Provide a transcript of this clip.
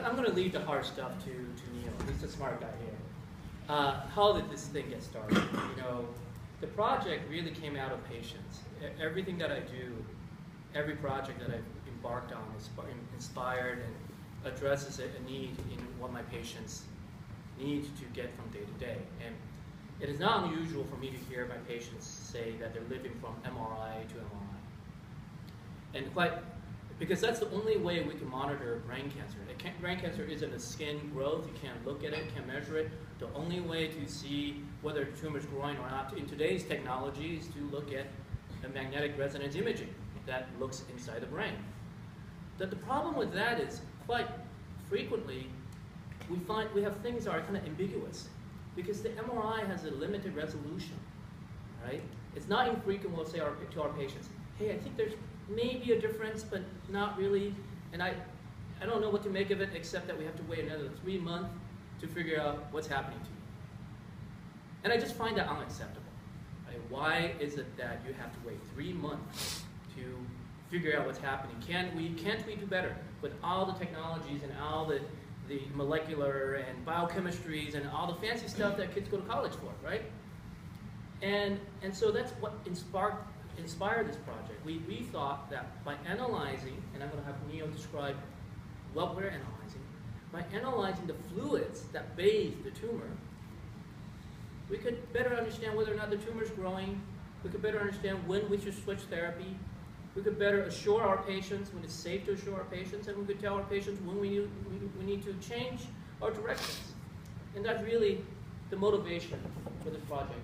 I'm going to leave the hard stuff to Neil. He's the smart guy here. How did this thing get started? You know, the project really came out of patients. Everything that I do, every project that I've embarked on is inspired and addresses a need in what my patients need to get from day to day. And it is not unusual for me to hear my patients say that they're living from MRI to MRI. And because that's the only way we can monitor brain cancer. Brain cancer isn't a skin growth. You can't look at it, can't measure it. The only way to see whether the tumor is growing or not in today's technology is to look at a magnetic resonance imaging that looks inside the brain. The problem with that is quite frequently we find we have things that are kind of ambiguous because the MRI has a limited resolution, right? It's not infrequent we'll say to our patients, hey, I think there's maybe a difference, but not really, and I don't know what to make of it except that we have to wait another 3 months to figure out what's happening to you. And I just find that unacceptable. Right? Why is it that you have to wait 3 months to figure out what's happening? Can't we do better with all the technologies and all the molecular and biochemistries and all the fancy stuff that kids go to college for, right? And so that's what inspired this project. We thought that by analyzing, and I'm going to have Neil describe what we're analyzing, by analyzing the fluids that bathe the tumor, we could better understand whether or not the tumor is growing, we could better understand when we should switch therapy, we could better assure our patients when it's safe to assure our patients, and we could tell our patients when we need to change our directions. And that's really the motivation for this project.